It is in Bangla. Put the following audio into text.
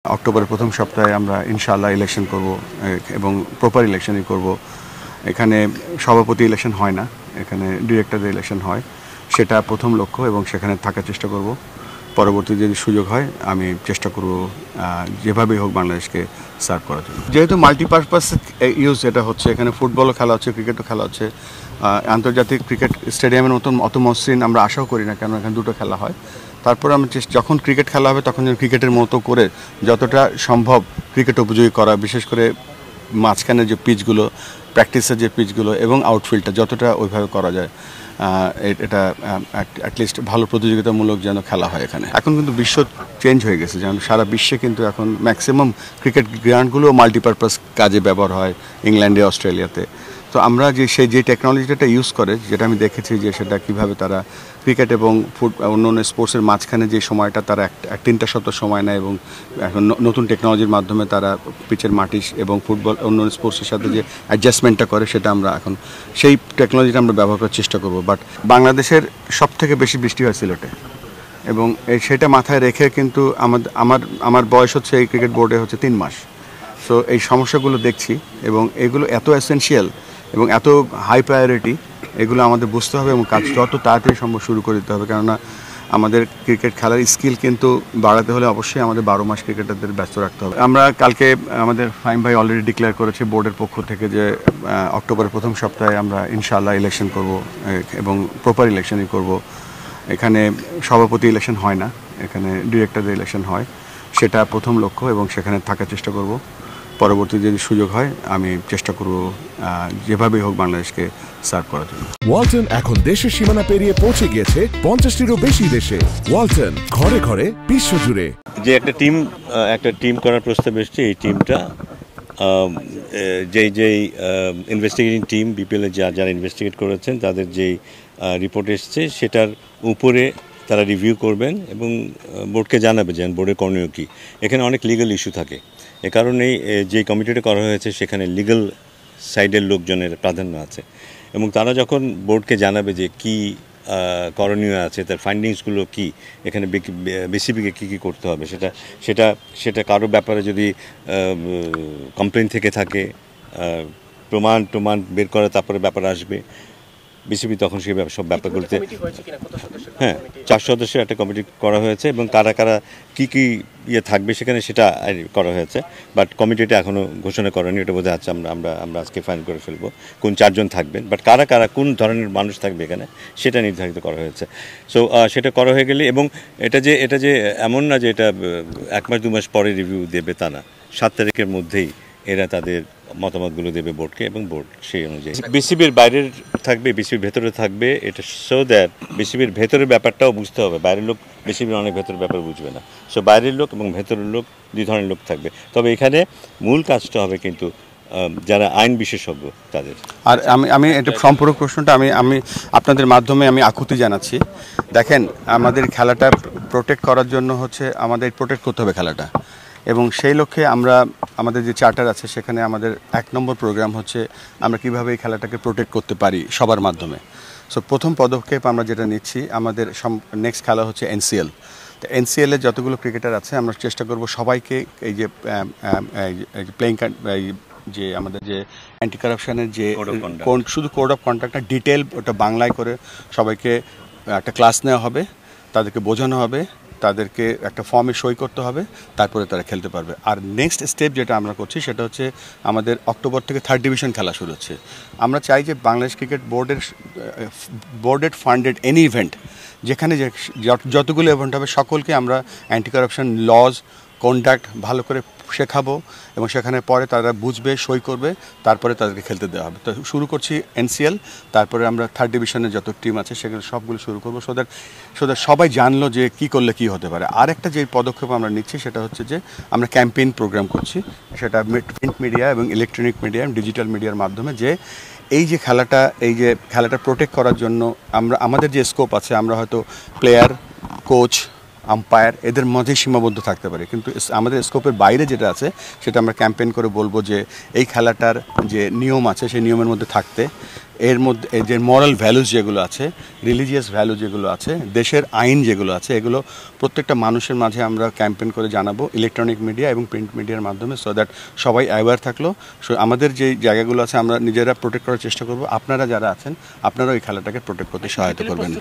অক্টোবরের প্রথম সপ্তাহে আমরা ইনশাআল্লাহ ইলেকশন করব এবং প্রপার ইলেকশনই করব। এখানে সভাপতি ইলেকশন হয় না, এখানে ডিরেক্টরদের ইলেকশন হয়, সেটা প্রথম লক্ষ্য এবং সেখানে থাকার চেষ্টা করব। পরবর্তী যদি সুযোগ হয় আমি চেষ্টা করব যেভাবেই হোক বাংলাদেশকে সার্ভ করার জন্য। যেহেতু মাল্টিপারপাস ইউজ এটা হচ্ছে, এখানে ফুটবলও খেলা হচ্ছে, ক্রিকেটও খেলা হচ্ছে। আন্তর্জাতিক ক্রিকেট স্টেডিয়ামের মতন অত মসৃণ আমরা আশাও করি না, কেন এখানে দুটো খেলা হয়। তারপরে আমরা যখন ক্রিকেট খেলা হবে তখন যেন ক্রিকেটের মতো করে যতটা সম্ভব ক্রিকেট উপযোগী করা, বিশেষ করে মাঝখানে যে পিচগুলো, প্র্যাকটিসের যে পিচগুলো এবং আউটফিল্ডটা যতটা ওইভাবে করা যায়, এটা অ্যাটলিস্ট ভালো প্রতিযোগিতামূলক যেন খেলা হয় এখানে। এখন কিন্তু বিশ্ব চেঞ্জ হয়ে গেছে, যেমন সারা বিশ্বে কিন্তু এখন ম্যাক্সিমাম ক্রিকেট গ্রাউন্ডগুলো মাল্টিপারপাস কাজে ব্যবহার হয়, ইংল্যান্ডে, অস্ট্রেলিয়াতে। তো আমরা যে টেকনোলজিটা ইউজ করে, যেটা আমি দেখেছি যে সেটা কীভাবে তারা ক্রিকেট এবং অন্য অন্য স্পোর্টসের মাঝখানে যে সময়টা তারা 1-3টা সপ্তাহ সময় নেয় এবং এখন নতুন টেকনোলজির মাধ্যমে তারা পিচের মাটি এবং ফুটবল অন্য স্পোর্টসের সাথে যে অ্যাডজাস্টমেন্টটা করে, সেটা আমরা এখন সেই টেকনোলজিটা আমরা ব্যবহার করার চেষ্টা করব। বাট বাংলাদেশের সবথেকে বেশি বৃষ্টি হয় সিলেটে, এবং সেটা মাথায় রেখে কিন্তু আমার বয়স হচ্ছে এই ক্রিকেট বোর্ডে হচ্ছে 3 মাস। সো এই সমস্যাগুলো দেখছি এবং এগুলো এত এসেনশিয়াল এবং এত হাই প্রায়োরিটি, এগুলো আমাদের বুঝতে হবে এবং কাজ যত তাড়াতাড়ি সম্ভব শুরু করে দিতে হবে। কেননা আমাদের ক্রিকেট খেলার স্কিল কিন্তু বাড়াতে হলে অবশ্যই আমাদের 12 মাস ক্রিকেটারদের ব্যস্ত রাখতে হবে। আমরা কালকে আমাদের ফাহিম ভাই অলরেডি ডিক্লেয়ার করেছে বোর্ডের পক্ষ থেকে যে অক্টোবরের প্রথম সপ্তাহে আমরা ইনশাআল্লাহ ইলেকশন করব এবং প্রপার ইলেকশনই করব। এখানে সভাপতি ইলেকশন হয় না, এখানে ডিরেক্টরদের ইলেকশন হয়, সেটা প্রথম লক্ষ্য এবং সেখানে থাকার চেষ্টা করব। পরবর্তী যদি সুযোগ হয় আমি চেষ্টা করব যেভাবেই হোক বাংলাদেশকে সার্ভ করার জন্য। ওয়ালটন এখন দেশের সীমানা পেরিয়ে পৌঁছে গিয়েছে 50টিরও বেশি দেশে। ওয়ালটন, ঘরে ঘরে বিশ্বজুড়ে। যে একটা টিম করার প্রস্তাব এসছে, এই টিমটা যেই ইনভেস্টিগেটিং টিম বিপিএল এ যারা ইনভেস্টিগেট করেছেন তাদের যেই রিপোর্ট এসছে সেটার উপরে তারা রিভিউ করবেন এবং বোর্ডকে জানাবে যে বোর্ডের করণীয় কী। এখানে অনেক লিগ্যাল ইস্যু থাকে, এ কারণেই যে কমিটিটা করা হয়েছে সেখানে লিগ্যাল সাইডের লোকজনের প্রাধান্য আছে এবং তারা যখন বোর্ডকে জানাবে যে কী করণীয় আছে, তার ফাইন্ডিংসগুলো কী, এখানে বিসিবিকে কী কী করতে হবে, সেটা কারো ব্যাপারে যদি কমপ্লেন থেকে থাকে, প্রমাণ বের করে তারপরে ব্যাপার আসবে বিসিবি, তখন সেই সব ব্যাপারগুলোতে 4 সদস্যের একটা কমিটি করা হয়েছে এবং কারা কারা কী কী থাকবে সেখানে সেটা করা হয়েছে। বাট কমিটিটা এখনও ঘোষণা করেনি, এটা বোঝা যাচ্ছে আমরা আজকে ফাইনাল করে ফেলবো কোন 4 জন থাকবেন, বাট কারা কোন ধরনের মানুষ থাকবে এখানে সেটা নির্ধারিত করা হয়েছে। সো সেটা করা হয়ে গেলে, এবং এটা যে এমন না যে এটা 1 মাস 2 মাস পরে রিভিউ দেবে, তা না, 7 তারিখের মধ্যেই এরা তাদের মতামতগুলো দেবে বোর্ডকে এবং বোর্ড সেই অনুযায়ী বিসিবির বাইরের থাকবে, বিসিবির ভেতরে থাকবে। এটা সো দ্যাট বিসিবির ভেতরের ব্যাপারটাও বুঝতে হবে, বাইরের লোক বিসিবির অনেক ভেতরের ব্যাপার বুঝবে না। সো বাইরের লোক এবং ভেতরের লোক 2 ধরনের লোক থাকবে। তবে এখানে মূল কাজটা হবে কিন্তু যারা আইন বিশেষজ্ঞ তাদের। আর আমি এটা সম্পূরক প্রশ্নটা আমি আপনাদের মাধ্যমে আমি আকুতি জানাচ্ছি। দেখেন, আমাদের খেলাটা প্রোটেক্ট করার জন্য হচ্ছে আমাদের প্রোটেক্ট করতে হবে খেলাটা, এবং সেই লক্ষ্যে আমাদের যে চার্টার আছে সেখানে আমাদের 1 নম্বর প্রোগ্রাম হচ্ছে আমরা কীভাবে এই খেলাটাকে প্রোটেক্ট করতে পারি সবার মাধ্যমে। সো প্রথম পদক্ষেপ আমরা যেটা নিচ্ছি, আমাদের নেক্সট খেলা হচ্ছে এনসিএল। তো এনসিএলে যতগুলো ক্রিকেটার আছে আমরা চেষ্টা করব সবাইকে এই যে প্লেইং যে আমাদের যে অ্যান্টি কারাপশনের যে শুধু কোড অফ কন্ডাক্টটা ডিটেল ওটা বাংলায় করে সবাইকে একটা ক্লাস নেওয়া হবে, তাদেরকে বোঝানো হবে, তাদেরকে একটা ফর্মে সই করতে হবে, তারপরে তারা খেলতে পারবে। আর নেক্সট স্টেপ যেটা আমরা করছি সেটা হচ্ছে আমাদের অক্টোবর থেকে 3rd ডিভিশন খেলা শুরু হচ্ছে। আমরা চাই যে Bangladesh cricket boarded funded any event, যেখানে যতগুলো ইভেন্ট হবে সকলকে আমরা অ্যান্টি কারাপশন লজ কন্ডাক্ট ভালো করে শেখাবো এবং সেখানে পরে তারা বুঝবে, সই করবে, তারপরে তাদেরকে খেলতে দেওয়া হবে। তো শুরু করছি এনসিএল, তারপরে আমরা 3rd ডিভিশনের যত টিম আছে সেগুলো সবগুলো শুরু করবো, সো দ্যাট সবাই জানলো যে কী করলে কী হতে পারে। আরেকটা যে পদক্ষেপ আমরা নিচ্ছি সেটা হচ্ছে যে আমরা ক্যাম্পেইন প্রোগ্রাম করছি, সেটা প্রিন্ট মিডিয়া এবং ইলেকট্রনিক মিডিয়া ডিজিটাল মিডিয়ার মাধ্যমে, যে এই যে খেলাটা প্রোটেক্ট করার জন্য আমাদের যে স্কোপ আছে, আমরা হয়তো প্লেয়ার, কোচ, আম্পায়ার এদের মাঝে সীমাবদ্ধ থাকতে পারে, কিন্তু আমাদের স্কোপের বাইরে যেটা আছে সেটা আমরা ক্যাম্পেইন করে বলবো যে এই খেলাটার যে নিয়ম আছে সেই নিয়মের মধ্যে থাকতে, এর মধ্যে যে মরাল ভ্যালুস যেগুলো আছে, রিলিজিয়াস ভ্যালু যেগুলো আছে, দেশের আইন যেগুলো আছে, এগুলো প্রত্যেকটা মানুষের মাঝে আমরা ক্যাম্পেইন করে জানাবো ইলেকট্রনিক মিডিয়া এবং প্রিন্ট মিডিয়ার মাধ্যমে, সো দ্যাট সবাই অ্যাওয়্যার থাকলো। সো আমাদের যে জায়গাগুলো আছে আমরা নিজেরা প্রোটেক্ট করার চেষ্টা করবো, আপনারা যারা আছেন আপনারাও এই খেলাটাকে প্রোটেক্ট করতে সহায়তা করবেন।